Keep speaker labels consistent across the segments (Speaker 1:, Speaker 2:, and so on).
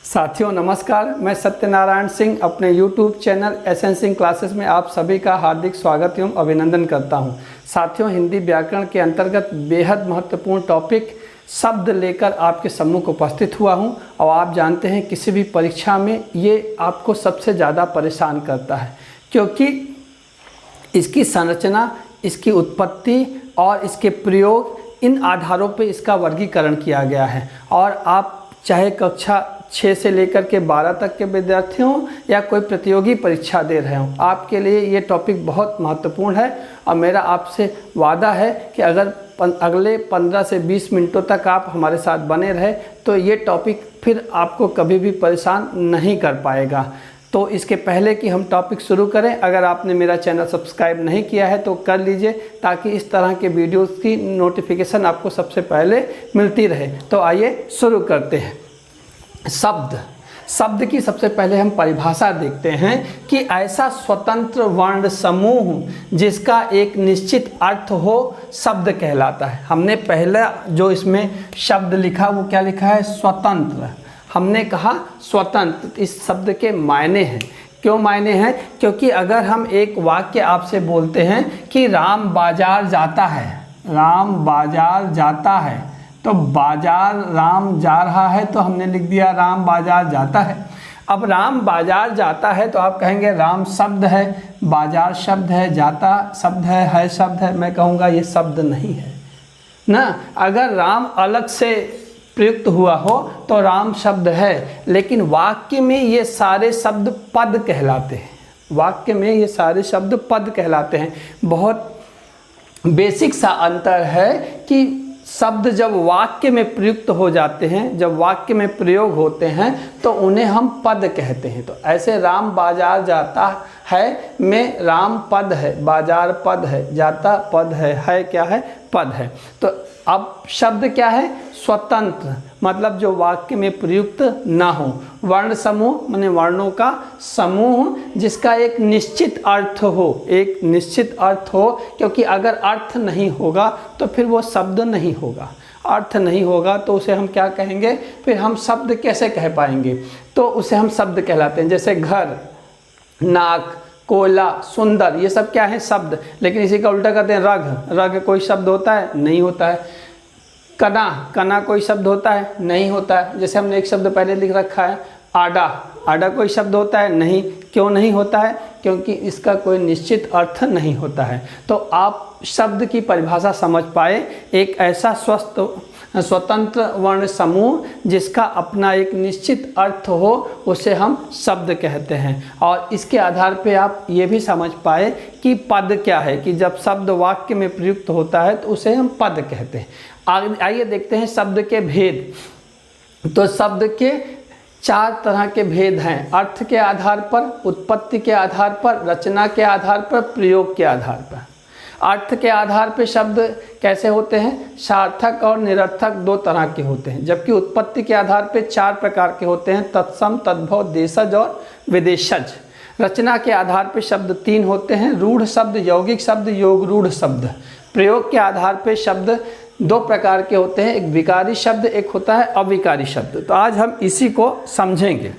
Speaker 1: साथियों नमस्कार, मैं सत्यनारायण सिंह अपने YouTube channel SN Singh classes में आप सभी का हार्दिक स्वागत एवं अभिनंदन करता हूं। साथियों, हिंदी व्याकरण के अंतर्गत बेहद महत्वपूर्ण टॉपिक शब्द लेकर आपके सम्मुख उपस्थित हुआ हूं। और आप जानते हैं किसी भी परीक्षा में ये आपको सबसे ज़्यादा परेशान करता है, क्योंकि इसकी संरचना, इसकी उत्पत्ति और इसके प्रयोग, इन आधारों पर इसका वर्गीकरण किया गया है। और आप चाहे कक्षा 6 से लेकर के 12 तक के विद्यार्थी हों या कोई प्रतियोगी परीक्षा दे रहे हों, आपके लिए ये टॉपिक बहुत महत्वपूर्ण है। और मेरा आपसे वादा है कि अगर अगले 15 से 20 मिनटों तक आप हमारे साथ बने रहे तो ये टॉपिक फिर आपको कभी भी परेशान नहीं कर पाएगा। तो इसके पहले कि हम टॉपिक शुरू करें, अगर आपने मेरा चैनल सब्सक्राइब नहीं किया है तो कर लीजिए, ताकि इस तरह के वीडियोस की नोटिफिकेशन आपको सबसे पहले मिलती रहे। तो आइए शुरू करते हैं। शब्द की सबसे पहले हम परिभाषा देखते हैं कि ऐसा स्वतंत्र वर्ण समूह जिसका एक निश्चित अर्थ हो शब्द कहलाता है। हमने पहला जो इसमें शब्द लिखा वो क्या लिखा है? स्वतंत्र। हमने कहा स्वतंत्र। इस शब्द के मायने हैं। क्यों मायने हैं? क्योंकि अगर हम एक वाक्य आपसे बोलते हैं कि राम बाजार जाता है, राम बाजार जाता है, तो बाजार राम जा रहा है तो हमने लिख दिया राम बाजार जाता है। अब राम बाजार जाता है तो आप कहेंगे राम शब्द है, बाजार शब्द है, जाता शब्द है शब्द है। मैं कहूँगा ये शब्द नहीं है ना। अगर राम अलग से प्रयुक्त हुआ हो तो राम शब्द है, लेकिन वाक्य में ये सारे शब्द पद कहलाते हैं। वाक्य में ये सारे शब्द पद कहलाते हैं। बहुत बेसिक सा अंतर है कि शब्द जब वाक्य में प्रयुक्त हो जाते हैं, जब वाक्य में प्रयोग होते हैं तो उन्हें हम पद कहते हैं। तो ऐसे राम बाजार जाता है में राम पद है, बाजार पद है, जाता पद है क्या है? पद है। तो अब शब्द क्या है? स्वतंत्र, मतलब जो वाक्य में प्रयुक्त ना हो। वर्ण समूह माने वर्णों का समूह जिसका एक निश्चित अर्थ हो, एक निश्चित अर्थ हो। क्योंकि अगर अर्थ नहीं होगा तो फिर वो शब्द नहीं होगा। अर्थ नहीं होगा तो उसे हम क्या कहेंगे? फिर हम शब्द कैसे कह पाएंगे? तो उसे हम शब्द कहलाते हैं। जैसे घर, नाक, कोयला, सुंदर, ये सब क्या है? शब्द। लेकिन इसी का उल्टा करते हैं रग। रग कोई शब्द होता है? नहीं होता है। कना, कना कोई शब्द होता है? नहीं होता है। जैसे हमने एक शब्द पहले लिख रखा है आडा, आडा कोई शब्द होता है? नहीं। क्यों नहीं होता है? क्योंकि इसका कोई निश्चित अर्थ नहीं होता है। तो आप शब्द की परिभाषा समझ पाए, एक ऐसा स्वतंत्र वर्ण समूह जिसका अपना एक निश्चित अर्थ हो उसे हम शब्द कहते हैं। और इसके आधार पे आप ये भी समझ पाए कि पद क्या है, कि जब शब्द वाक्य में प्रयुक्त होता है तो उसे हम पद कहते हैं। आइए देखते हैं शब्द के भेद। तो शब्द के 4 तरह के भेद हैं: अर्थ के आधार पर, उत्पत्ति के आधार पर, रचना के आधार पर, प्रयोग के आधार पर। अर्थ के आधार पर शब्द कैसे होते हैं? सार्थक और निरर्थक 2 तरह के होते हैं। जबकि उत्पत्ति के आधार पर 4 प्रकार के होते हैं: तत्सम, तद्भव, देशज और विदेशज। रचना के आधार पर शब्द 3 होते हैं: रूढ़ शब्द, यौगिक शब्द, योग रूढ़ शब्द। प्रयोग के आधार पर शब्द 2 प्रकार के होते हैं: एक विकारी शब्द, एक होता है अविकारी शब्द। तो आज हम इसी को समझेंगे।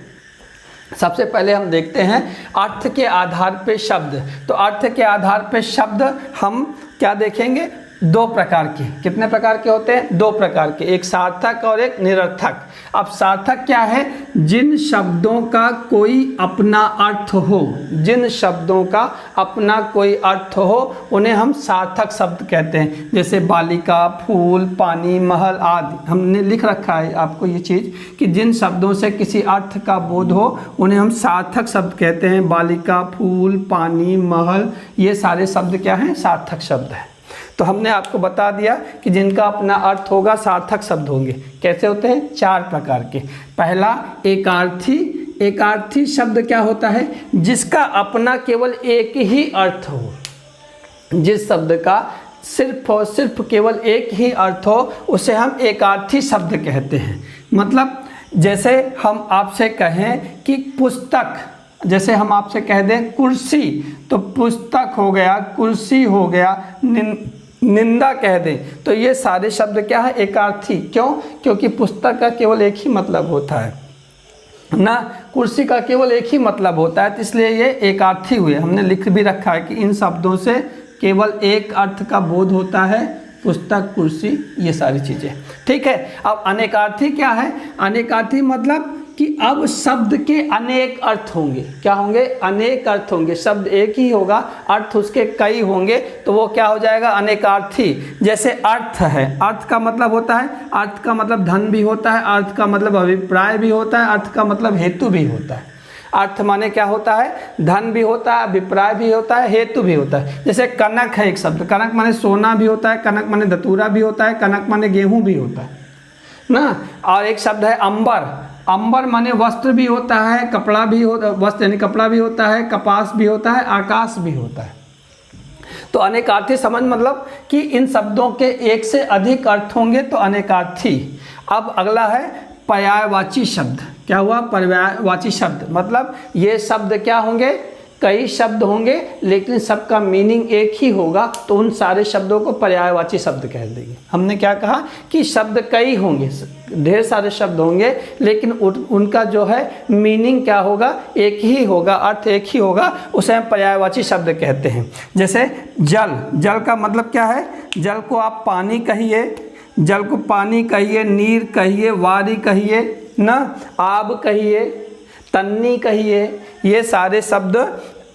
Speaker 1: सबसे पहले हम देखते हैं अर्थ के आधार पे शब्द। तो अर्थ के आधार पे शब्द हम क्या देखेंगे? 2 प्रकार के। कितने प्रकार के होते हैं? 2 प्रकार के, एक सार्थक और एक निरर्थक। अब सार्थक क्या है? जिन शब्दों का कोई अपना अर्थ हो, जिन शब्दों का अपना कोई अर्थ हो उन्हें हम सार्थक शब्द कहते हैं। जैसे बालिका, फूल, पानी, महल आदि। हमने लिख रखा है आपको ये चीज़ कि जिन शब्दों से किसी अर्थ का बोध हो उन्हें हम सार्थक शब्द कहते हैं। बालिका, फूल, पानी, महल, ये सारे शब्द क्या हैं? सार्थक शब्द हैं। तो हमने आपको बता दिया कि जिनका अपना अर्थ होगा सार्थक शब्द होंगे। कैसे होते हैं? 4 प्रकार के। पहला एकार्थी। एकार्थी शब्द क्या होता है? जिसका अपना केवल एक ही अर्थ हो। जिस शब्द का सिर्फ और सिर्फ केवल एक ही अर्थ हो उसे हम एकार्थी शब्द कहते हैं। मतलब जैसे हम आपसे कहें कि पुस्तक, जैसे हम आपसे कह दें कुर्सी, तो पुस्तक हो गया, कुर्सी हो गया, निंदा कह दें, तो ये सारे शब्द क्या है? एकार्थी। क्यों? क्योंकि पुस्तक का केवल एक ही मतलब होता है। ना, कुर्सी का केवल एक ही मतलब होता है, तो इसलिए ये एकार्थी हुए। हमने लिख भी रखा है कि इन शब्दों से केवल एक अर्थ का बोध होता है, पुस्तक, कुर्सी, ये सारी चीज़ें। ठीक है। अब अनेकार्थी क्या है? अनेकार्थी मतलब कि अब शब्द के अनेक अर्थ होंगे। क्या होंगे? अनेक अर्थ होंगे। शब्द एक ही होगा, अर्थ उसके कई होंगे, तो वो क्या हो जाएगा? अनेकार्थी। जैसे अर्थ है, अर्थ का मतलब होता है, अर्थ का मतलब धन भी होता है, अर्थ का मतलब अभिप्राय भी होता है, अर्थ का मतलब हेतु भी होता है। अर्थ माने क्या होता है? धन भी होता है, अभिप्राय भी होता है, हेतु भी होता है। जैसे कनक है एक शब्द, कनक माने सोना भी होता है, कनक माने धतूरा भी होता है, कनक माने गेहूं भी होता है ना। और एक शब्द है अंबर, अंबर माने वस्त्र भी होता है, कपड़ा भी होता, वस्त्र यानी कपड़ा भी होता है, कपास भी होता है, आकाश भी होता है। तो अनेकार्थी समझ मतलब कि इन शब्दों के एक से अधिक अर्थ होंगे, तो अनेकार्थी। अब अगला है पर्यायवाची शब्द। क्या हुआ? पर्यायवाची शब्द मतलब ये शब्द क्या होंगे? कई शब्द होंगे, लेकिन सबका मीनिंग एक ही होगा, तो उन सारे शब्दों को पर्यायवाची शब्द कह देंगे। हमने क्या कहा कि शब्द कई होंगे, ढेर सारे शब्द होंगे, लेकिन उनका जो है मीनिंग क्या होगा? एक ही होगा, अर्थ एक ही होगा, उसे हम पर्यायवाची शब्द कहते हैं। जैसे जल, जल का मतलब क्या है? जल को आप पानी कहिए, जल को पानी कहिए, नीर कहिए, वारी कहिए ना, आब कहिए, तन्नी कहिए, ये सारे शब्द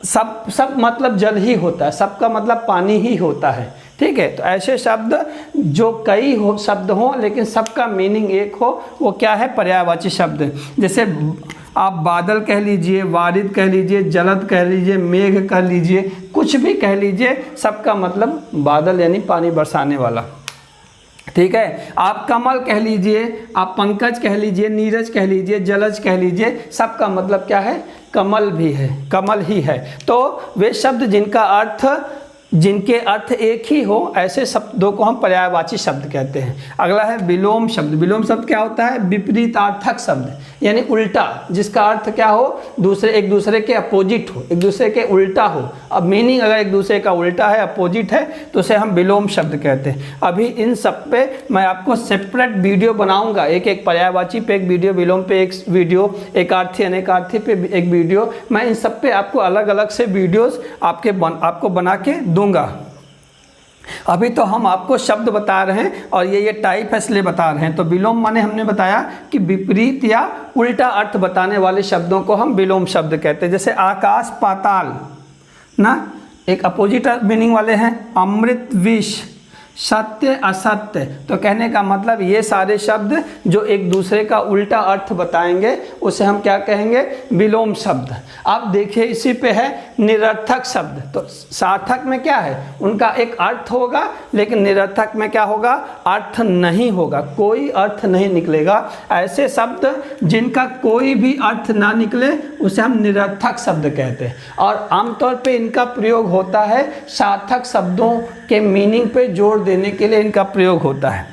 Speaker 1: सब मतलब जल ही होता है, सबका मतलब पानी ही होता है। ठीक है। तो ऐसे शब्द जो कई शब्द हों लेकिन सबका मीनिंग एक हो, वो क्या है? पर्यायवाची शब्द। जैसे आप बादल कह लीजिए, वारिद कह लीजिए, जलद कह लीजिए, मेघ कह लीजिए, कुछ भी कह लीजिए, सबका मतलब बादल यानी पानी बरसाने वाला। ठीक है। आप कमल कह लीजिए, आप पंकज कह लीजिए, नीरज कह लीजिए, जलज कह लीजिए, सबका मतलब क्या है? कमल भी है, कमल ही है। तो वे शब्द जिनके अर्थ एक ही हो, ऐसे शब्दों को हम पर्यायवाची शब्द कहते हैं। अगला है विलोम शब्द। विलोम शब्द क्या होता है? विपरीतार्थक शब्द, यानी उल्टा, जिसका अर्थ क्या हो? एक दूसरे के अपोजिट हो, एक दूसरे के उल्टा हो। अब मीनिंग अगर एक दूसरे का उल्टा है, अपोजिट है, तो उसे हम विलोम शब्द कहते हैं। अभी इन सब पे मैं आपको सेपरेट वीडियो बनाऊंगा, एक पर्यायवाची पे एक वीडियो, विलोम पे एक वीडियो, एकार्थी अनेकार्थी पे एक वीडियो। मैं इन सब पे आपको अलग अलग से वीडियोस आपको बना के दूंगा। अभी तो हम आपको शब्द बता रहे हैं और ये टाइप है इसलिए बता रहे हैं। तो विलोम माने हमने बताया कि विपरीत या उल्टा अर्थ बताने वाले शब्दों को हम विलोम शब्द कहते हैं। जैसे आकाश पाताल ना, एक अपोजिट मीनिंग वाले हैं। अमृत विष, सत्य असत्य, तो कहने का मतलब ये सारे शब्द जो एक दूसरे का उल्टा अर्थ बताएंगे उसे हम क्या कहेंगे? विलोम शब्द। अब देखिए इसी पे है निरर्थक शब्द। तो सार्थक में क्या है? उनका एक अर्थ होगा, लेकिन निरर्थक में क्या होगा? अर्थ नहीं होगा, कोई अर्थ नहीं निकलेगा। ऐसे शब्द जिनका कोई भी अर्थ ना निकले उसे हम निरर्थक शब्द कहते हैं। और आमतौर पे इनका प्रयोग होता है सार्थक शब्दों के मीनिंग पे जोर देने के लिए इनका प्रयोग होता है।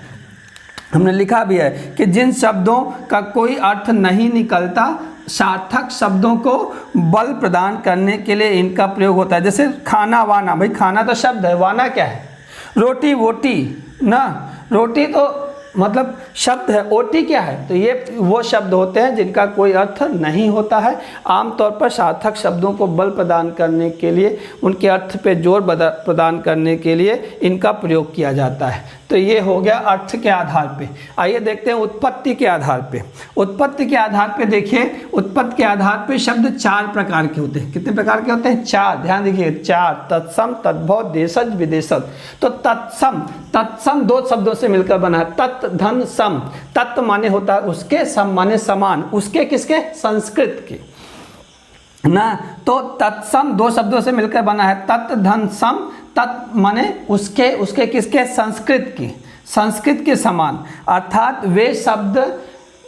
Speaker 1: हमने लिखा भी है कि जिन शब्दों का कोई अर्थ नहीं निकलता, सार्थक शब्दों को बल प्रदान करने के लिए इनका प्रयोग होता है। जैसे खाना वाना, भाई खाना तो शब्द है, वाना क्या है? रोटी वोटी ना, रोटी तो मतलब शब्द है, ओटी क्या है? तो ये वो शब्द होते हैं जिनका कोई अर्थ नहीं होता है। आमतौर पर सार्थक शब्दों को बल प्रदान करने के लिए, उनके अर्थ पे जोर प्रदान करने के लिए इनका प्रयोग किया जाता है। तो ये हो गया अर्थ के आधार पे। आइए देखते हैं उत्पत्ति के आधार पे। उत्पत्ति के आधार पे देखिए, उत्पत्ति के आधार पे शब्द 4 प्रकार के होते हैं। कितने प्रकार के होते हैं? 4। ध्यान देखिए, 4। तत्सम, तद्भव, देशज, विदेशज। तो तत्सम, तत्सम 2 शब्दों से मिलकर बना है। तत् धन सम, तत् माने होता है उसके, सम माने समान, उसके किसके? संस्कृत के ना। तो तत्सम 2 शब्दों से मिलकर बना है। तत् धन सम, तत् माने उसके किसके? संस्कृत की, संस्कृत के समान। अर्थात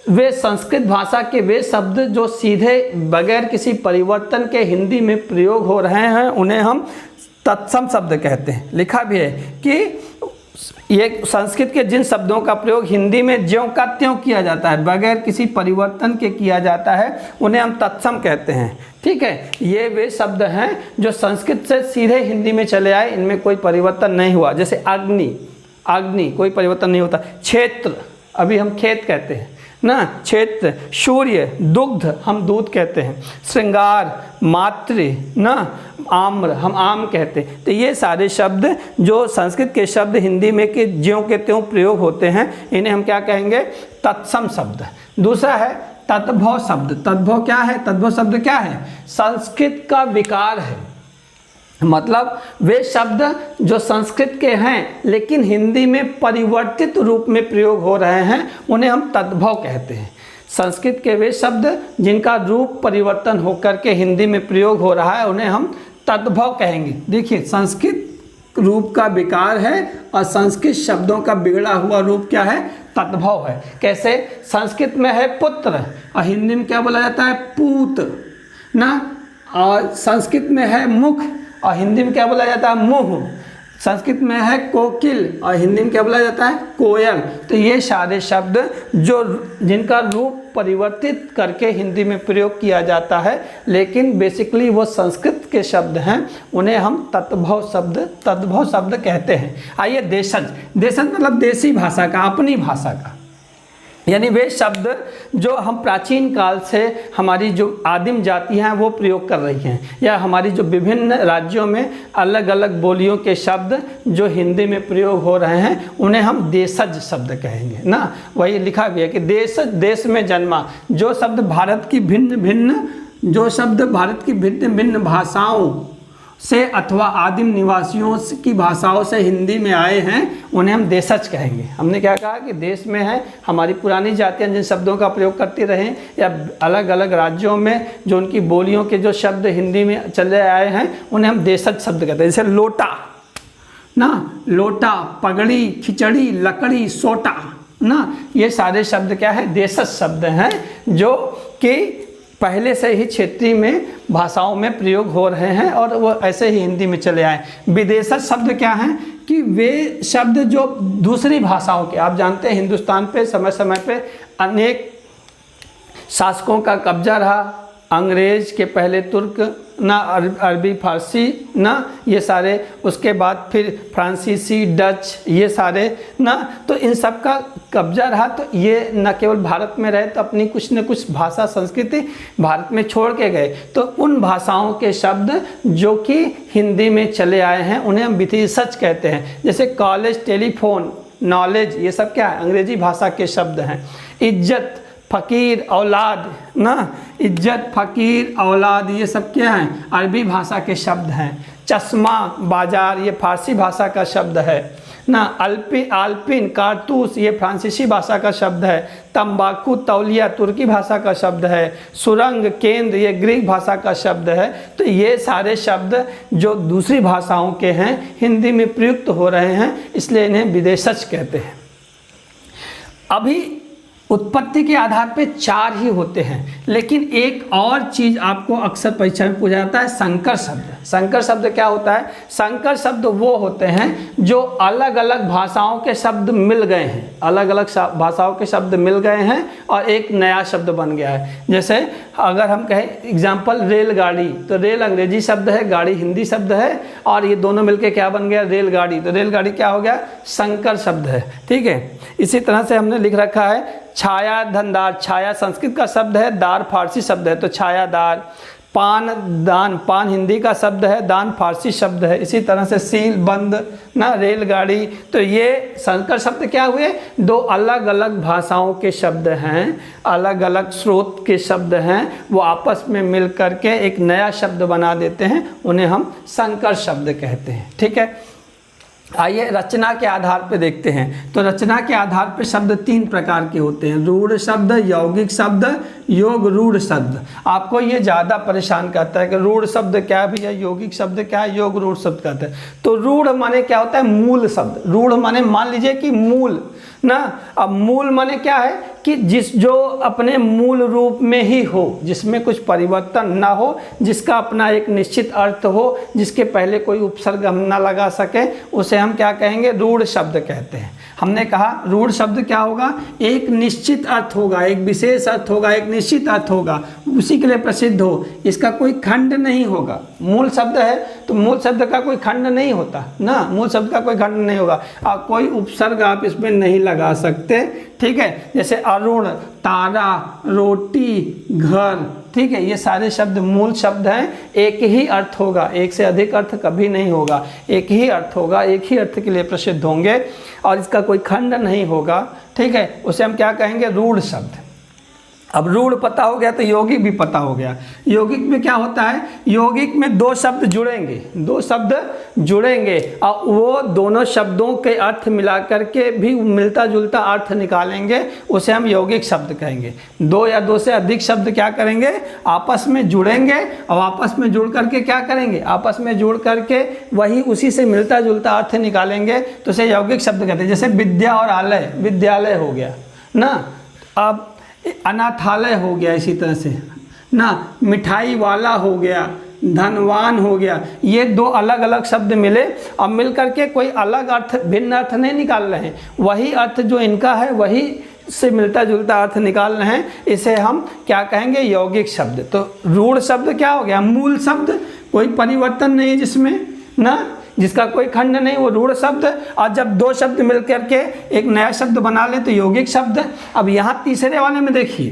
Speaker 1: वे संस्कृत भाषा के वे शब्द जो सीधे बगैर किसी परिवर्तन के हिंदी में प्रयोग हो रहे हैं, उन्हें हम तत्सम शब्द कहते हैं। लिखा भी है कि ये संस्कृत के जिन शब्दों का प्रयोग हिंदी में ज्यों का त्यों किया जाता है, बगैर किसी परिवर्तन के किया जाता है, उन्हें हम तत्सम कहते हैं। ठीक है। ये वे शब्द हैं जो संस्कृत से सीधे हिंदी में चले आए, इनमें कोई परिवर्तन नहीं हुआ। जैसे अग्नि, अग्नि कोई परिवर्तन नहीं होता। क्षेत्र, अभी हम खेत कहते हैं ना, क्षेत्र, सूर्य, दुग्ध हम दूध कहते हैं, श्रृंगार, मातृ, ना, आम्र हम आम कहते हैं। तो ये सारे शब्द जो संस्कृत के शब्द हिंदी में के ज्यों के त्यों प्रयोग होते हैं, इन्हें हम क्या कहेंगे, तत्सम शब्द। दूसरा है तद्भव शब्द। तद्भव क्या है? तद्भव शब्द क्या है? संस्कृत का विकार है, मतलब वे शब्द जो संस्कृत के हैं लेकिन हिंदी में परिवर्तित रूप में प्रयोग हो रहे हैं, उन्हें हम तद्भव कहते हैं। संस्कृत के वे शब्द जिनका रूप परिवर्तन होकर के हिंदी में प्रयोग हो रहा है, उन्हें हम तद्भव कहेंगे। देखिए, संस्कृत रूप का विकार है और संस्कृत शब्दों का बिगड़ा हुआ रूप क्या है? तद्भव है। कैसे? संस्कृत में है पुत्र और हिंदी में क्या बोला जाता है? पूत, ना। और संस्कृत में है मुख और हिंदी में क्या बोला जाता है? मुँह। संस्कृत में है कोकिल और हिंदी में क्या बोला जाता है? कोयल। तो ये सारे शब्द जो जिनका रूप परिवर्तित करके हिंदी में प्रयोग किया जाता है, लेकिन बेसिकली वो संस्कृत के शब्द हैं, उन्हें हम तद्भव शब्द कहते हैं। आइए, देशज। देशज मतलब देसी भाषा का, अपनी भाषा का, यानी वे शब्द जो हम प्राचीन काल से हमारी जो आदिम जातियाँ हैं वो प्रयोग कर रही हैं, या हमारी जो विभिन्न राज्यों में अलग अलग बोलियों के शब्द जो हिंदी में प्रयोग हो रहे हैं, उन्हें हम देशज शब्द कहेंगे ना। वही लिखा भी है कि देशज, देश में जन्मा। जो शब्द भारत की भिन्न भिन्न भाषाओं से अथवा आदिम निवासियों की भाषाओं से हिंदी में आए हैं, उन्हें हम देशज कहेंगे। हमने क्या कहा कि देश में है हमारी पुरानी जातियाँ जिन शब्दों का प्रयोग करती रहें, या अलग अलग राज्यों में जो उनकी बोलियों के जो शब्द हिंदी में चले आए हैं, उन्हें हम देशज शब्द कहते हैं। जैसे लोटा, ना, लोटा, पगड़ी, खिचड़ी, लकड़ी, सोटा, ना, ये सारे शब्द क्या है? देशज शब्द हैं, जो कि पहले से ही क्षेत्रीय में भाषाओं में प्रयोग हो रहे हैं और वो ऐसे ही हिंदी में चले आए। विदेशज शब्द क्या हैं? कि वे शब्द जो दूसरी भाषाओं के, आप जानते हैं हिंदुस्तान पे समय समय पे अनेक शासकों का कब्जा रहा। अंग्रेज के पहले तुर्क, ना, अरबी, फारसी, ना, ये सारे, उसके बाद फिर फ्रांसीसी, डच, ये सारे, ना। तो इन सब का कब्जा रहा। तो ये न केवल भारत में रहे, तो अपनी कुछ न कुछ भाषा संस्कृति भारत में छोड़ के गए। तो उन भाषाओं के शब्द जो कि हिंदी में चले आए हैं, उन्हें हम विदेशज कहते हैं। जैसे कॉलेज, टेलीफोन, नॉलेज, ये सब क्या है? अंग्रेजी भाषा के शब्द हैं। इज्जत, फ़कीर, औलाद, ना, इज्जत, फ़कीर, औलाद, ये सब क्या हैं? अरबी भाषा के शब्द हैं। चश्मा, बाजार, ये फारसी भाषा का शब्द है, ना। आल्पिन, कारतूस, ये फ्रांसीसी भाषा का शब्द है। तंबाकू, तौलिया, तुर्की भाषा का शब्द है। सुरंग, केंद्र, ये ग्रीक भाषा का शब्द है। तो ये सारे शब्द जो दूसरी भाषाओं के हैं, हिंदी में प्रयुक्त हो रहे हैं, इसलिए इन्हें विदेशज कहते हैं। अभी उत्पत्ति के आधार पे 4 ही होते हैं, लेकिन एक और चीज़ आपको अक्सर परीक्षा में पूछा जाता है, संकर शब्द। संकर शब्द क्या होता है? संकर शब्द वो होते हैं जो अलग अलग भाषाओं के शब्द मिल गए हैं, अलग अलग भाषाओं के शब्द मिल गए हैं और एक नया शब्द बन गया है। जैसे अगर हम कहें एग्जाम्पल रेलगाड़ी, तो रेल अंग्रेजी शब्द है, गाड़ी हिंदी शब्द है, और ये दोनों मिलकर क्या बन गया? रेलगाड़ी। तो रेलगाड़ी क्या हो गया? संकर शब्द है। ठीक है। इसी तरह से हमने लिख रखा है छाया, धनदार। छाया संस्कृत का शब्द है, दार फारसी शब्द है, तो छायादार। पान, दान, पान हिंदी का शब्द है, दान फारसी शब्द है। इसी तरह से सील, बंद, ना, रेलगाड़ी। तो ये संकर शब्द क्या हुए? 2 अलग अलग भाषाओं के शब्द हैं, अलग अलग स्रोत के शब्द हैं, वो आपस में मिल करके एक नया शब्द बना देते हैं, उन्हें हम संकर शब्द कहते हैं। ठीक है। आइए रचना के आधार पे देखते हैं। तो रचना के आधार पे शब्द 3 प्रकार के होते हैं, रूढ़ शब्द, यौगिक शब्द, योग रूढ़ शब्द। आपको ये ज़्यादा परेशान करता है कि रूढ़ शब्द क्या भी है, यौगिक शब्द क्या है, योग रूढ़ शब्द कहते हैं। तो रूढ़ माने क्या होता है? मूल शब्द। रूढ़ माने मान लीजिए कि मूल, ना। अब मूल माने क्या है? कि जो अपने मूल रूप में ही हो, जिसमें कुछ परिवर्तन ना हो, जिसका अपना एक निश्चित अर्थ हो, जिसके पहले कोई उपसर्ग हम ना लगा सके, उसे हम क्या कहेंगे? रूढ़ शब्द कहते हैं। हमने कहा रूढ़ शब्द क्या होगा? एक निश्चित अर्थ होगा, एक विशेष अर्थ होगा, एक निश्चित अर्थ होगा, उसी के लिए प्रसिद्ध हो, इसका कोई खंड नहीं होगा। मूल शब्द है तो मूल शब्द का कोई खंड नहीं होता ना, मूल शब्द का कोई खंड नहीं होगा और कोई उपसर्ग आप इसमें नहीं लगा सकते। ठीक है, जैसे अरुण, तारा, रोटी, घर, ठीक है, ये सारे शब्द मूल शब्द हैं, एक ही अर्थ होगा, एक से अधिक अर्थ कभी नहीं होगा, एक ही अर्थ होगा, एक ही अर्थ के लिए प्रसिद्ध होंगे और इसका कोई खंड नहीं होगा, ठीक है, उसे हम क्या कहेंगे, रूढ़ शब्द। अब रूढ़ पता हो गया तो यौगिक भी पता हो गया। यौगिक में क्या होता है, यौगिक में दो शब्द जुड़ेंगे, दो शब्द जुड़ेंगे और वो दोनों शब्दों के अर्थ मिला करके भी मिलता जुलता अर्थ निकालेंगे, उसे हम यौगिक शब्द कहेंगे। दो या दो से अधिक शब्द क्या करेंगे, आपस में जुड़ेंगे और आपस में जुड़ करके क्या करेंगे, आपस में जुड़ करके वही उसी से मिलता जुलता अर्थ निकालेंगे, तो उसे यौगिक शब्द कहते हैं। जैसे विद्या और आलय, विद्यालय हो गया ना, अब अनाथालय हो गया, इसी तरह से ना, मिठाई वाला हो गया, धनवान हो गया। ये दो अलग अलग शब्द मिले और मिल करके कोई अलग अर्थ, भिन्न अर्थ नहीं निकाल रहे हैं, वही अर्थ जो इनका है वही से मिलता जुलता अर्थ निकाल रहे हैं, इसे हम क्या कहेंगे, यौगिक शब्द। तो रूढ़ शब्द क्या हो गया, मूल शब्द, कोई परिवर्तन नहीं है जिसमें ना, जिसका कोई खंड नहीं, वो रूढ़ शब्द। और जब दो शब्द मिल करके एक नया शब्द बना ले तो यौगिक शब्द। अब यहाँ तीसरे वाले में देखिए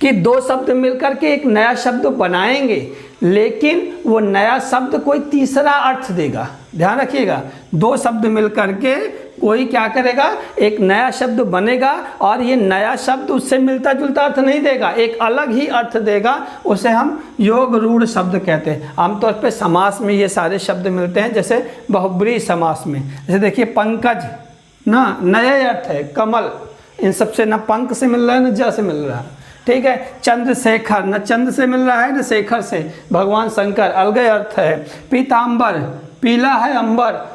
Speaker 1: कि दो शब्द मिलकर के एक नया शब्द बनाएंगे, लेकिन वो नया शब्द कोई तीसरा अर्थ देगा। ध्यान रखिएगा, दो शब्द मिलकर के कोई क्या करेगा, एक नया शब्द बनेगा और ये नया शब्द उससे मिलता जुलता अर्थ नहीं देगा, एक अलग ही अर्थ देगा, उसे हम योग रूढ़ शब्द कहते हैं। आमतौर पे समास में ये सारे शब्द मिलते हैं, जैसे बहुब्रीहि समास में। जैसे देखिए पंकज ना, नया अर्थ है, कमल, इन सबसे न पंख से मिल रहा है न ज से मिल रहा है, ठीक है। चंद्रशेखर, न चंद्र से मिल रहा है न शेखर से, भगवान शंकर, अलग अर्थ है। पीताम्बर, पीला है अंबर,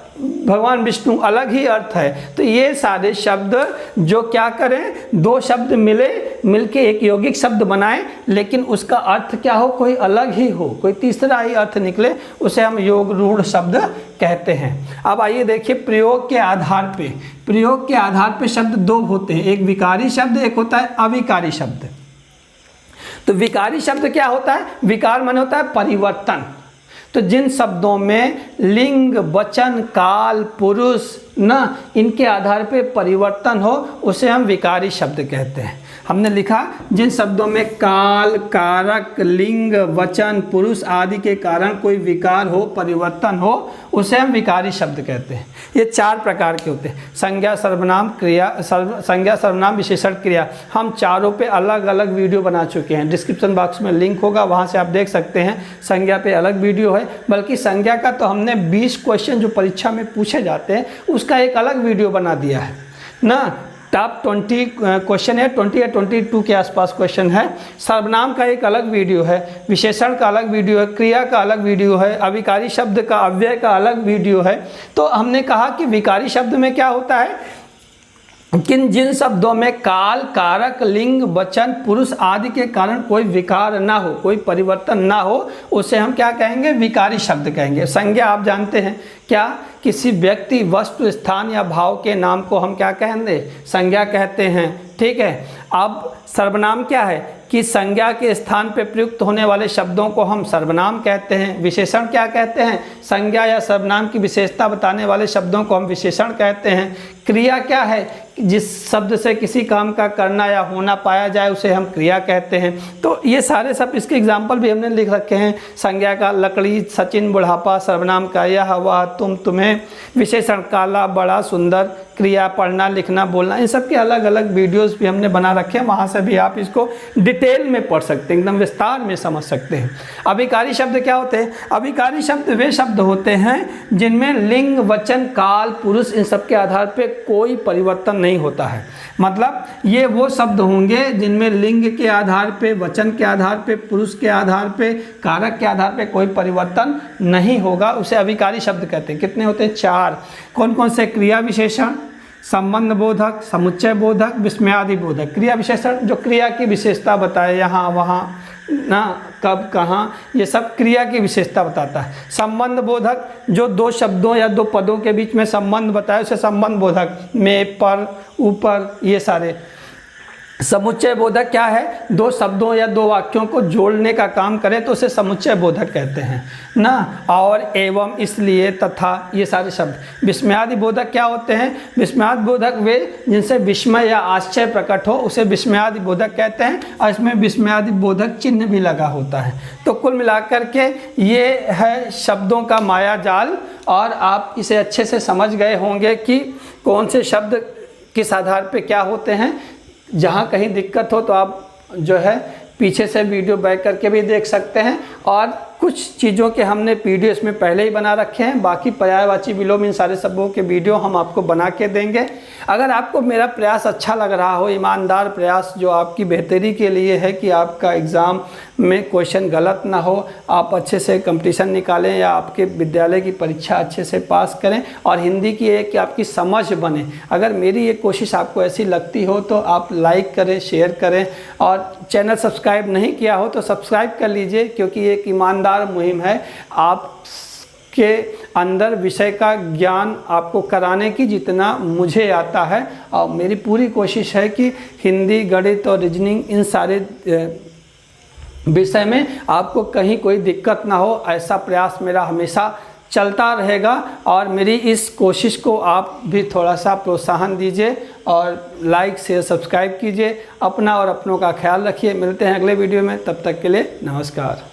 Speaker 1: भगवान विष्णु, अलग ही अर्थ है। तो ये सारे शब्द जो क्या करें, दो शब्द मिलके एक यौगिक शब्द बनाएं, लेकिन उसका अर्थ क्या हो, कोई अलग ही हो, कोई तीसरा ही अर्थ निकले, उसे हम योग रूढ़ शब्द कहते हैं। अब आइए देखिए, प्रयोग के आधार पे, प्रयोग के आधार पे शब्द दो होते हैं, एक विकारी शब्द, एक होता है अविकारी शब्द। तो विकारी शब्द क्या होता है, विकार माने होता है परिवर्तन। तो जिन शब्दों में लिंग, वचन, काल, पुरुष न, इनके आधार पे परिवर्तन हो, उसे हम विकारी शब्द कहते हैं। हमने लिखा जिन शब्दों में काल, कारक, लिंग, वचन, पुरुष आदि के कारण कोई विकार हो, परिवर्तन हो, उसे हम विकारी शब्द कहते हैं। ये चार प्रकार के होते हैं, संज्ञा, सर्वनाम, क्रिया, संज्ञा, सर्वनाम, विशेषण, क्रिया। हम चारों पे अलग अलग वीडियो बना चुके हैं, डिस्क्रिप्शन बॉक्स में लिंक होगा, वहाँ से आप देख सकते हैं। संज्ञा पे अलग वीडियो है, बल्कि संज्ञा का तो हमने 20 क्वेश्चन जो परीक्षा में पूछे जाते हैं उसका एक अलग वीडियो बना दिया है ना। टॉप 20 क्वेश्चन है, 20 या 22 के आसपास क्वेश्चन है। सर्वनाम का एक अलग वीडियो है, विशेषण का अलग वीडियो है, क्रिया का अलग वीडियो है, अविकारी शब्द का, अव्यय का अलग वीडियो है। तो हमने कहा कि विकारी शब्द में क्या होता है, किन जिन शब्दों में काल, कारक, लिंग, वचन, पुरुष आदि के कारण कोई विकार ना हो, कोई परिवर्तन ना हो, उसे हम क्या कहेंगे, विकारी शब्द कहेंगे। संज्ञा आप जानते हैं क्या, किसी व्यक्ति, वस्तु, स्थान या भाव के नाम को हम क्या कहेंगे, संज्ञा कहते हैं, ठीक है। अब सर्वनाम क्या है कि संज्ञा के स्थान पे प्रयुक्त होने वाले शब्दों को हम सर्वनाम कहते हैं। विशेषण क्या कहते हैं, संज्ञा या सर्वनाम की विशेषता बताने वाले शब्दों को हम विशेषण कहते हैं। क्रिया क्या है, जिस शब्द से किसी काम का करना या होना पाया जाए उसे हम क्रिया कहते हैं। तो ये सारे सब, इसके एग्जाम्पल भी हमने लिख रखे हैं। संज्ञा का लकड़ी, सचिन, बुढ़ापा, सर्वनाम का यह, वह, तुम, तुम्हें, विशेषण काला, बड़ा, सुंदर, क्रिया पढ़ना, लिखना, बोलना, इन सब के अलग अलग वीडियोस भी हमने बना रखे हैं, वहाँ से भी आप इसको डिटेल में पढ़ सकते हैं, एकदम विस्तार में समझ सकते हैं। अविकारी शब्द क्या होते हैं, अविकारी शब्द वे शब्द होते हैं जिनमें लिंग, वचन, काल, पुरुष, इन सब के आधार पे कोई परिवर्तन नहीं होता है। मतलब ये वो शब्द होंगे जिनमें लिंग के आधार पे, वचन के आधार पे, पुरुष के आधार पे, कारक के आधार पे कोई परिवर्तन नहीं होगा, उसे अविकारी शब्द कहते हैं। कितने होते हैं, 4। कौन कौन से, क्रिया विशेषण, संबंध बोधक, समुच्चय बोधक, विस्मयादि बोधक। क्रिया विशेषण जो क्रिया की विशेषता बताए, यहाँ वहाँ ना, कब, कहाँ, ये सब क्रिया की विशेषता बताता है। संबंध बोधक जो दो शब्दों या दो पदों के बीच में संबंध बताए, उसे संबंध बोधक, में, पर, ऊपर, ये सारे। समुच्चय बोधक क्या है? दो शब्दों या दो वाक्यों को जोड़ने का काम करें तो उसे समुच्चय बोधक कहते हैं ना। और एवं, इसलिए, तथा, ये सारे शब्द। विस्मयादि बोधक क्या होते हैं? विस्मयादि बोधक वे जिनसे विस्मय या आश्चर्य प्रकट हो उसे विस्मयादि बोधक कहते हैं, और इसमें विस्मयादि बोधक चिन्ह भी लगा होता है। तो कुल मिलाकर के ये है शब्दों का माया जाल, और आप इसे अच्छे से समझ गए होंगे कि कौन से शब्द किस आधार पे क्या होते हैं। जहाँ कहीं दिक्कत हो तो आप जो है पीछे से वीडियो बैक करके भी देख सकते हैं, और कुछ चीज़ों के हमने पीडीएफ इसमें पहले ही बना रखे हैं। बाकी पर्यायवाची विलोम इन सारे शब्दों के वीडियो हम आपको बना के देंगे। अगर आपको मेरा प्रयास अच्छा लग रहा हो, ईमानदार प्रयास जो आपकी बेहतरी के लिए है कि आपका एग्ज़ाम में क्वेश्चन गलत ना हो, आप अच्छे से कंपटीशन निकालें या आपके विद्यालय की परीक्षा अच्छे से पास करें, और हिंदी की एक कि आपकी समझ बने, अगर मेरी ये कोशिश आपको ऐसी लगती हो तो आप लाइक करें, शेयर करें, और चैनल सब्सक्राइब नहीं किया हो तो सब्सक्राइब कर लीजिए, क्योंकि एक ईमानदार मुहिम है आपके अंदर विषय का ज्ञान आपको कराने की जितना मुझे आता है। और मेरी पूरी कोशिश है कि हिंदी, गणित और रीजनिंग इन सारे विषय में आपको कहीं कोई दिक्कत ना हो, ऐसा प्रयास मेरा हमेशा चलता रहेगा। और मेरी इस कोशिश को आप भी थोड़ा सा प्रोत्साहन दीजिए, और लाइक, शेयर, सब्सक्राइब कीजिए। अपना और अपनों का ख्याल रखिए। मिलते हैं अगले वीडियो में, तब तक के लिए नमस्कार।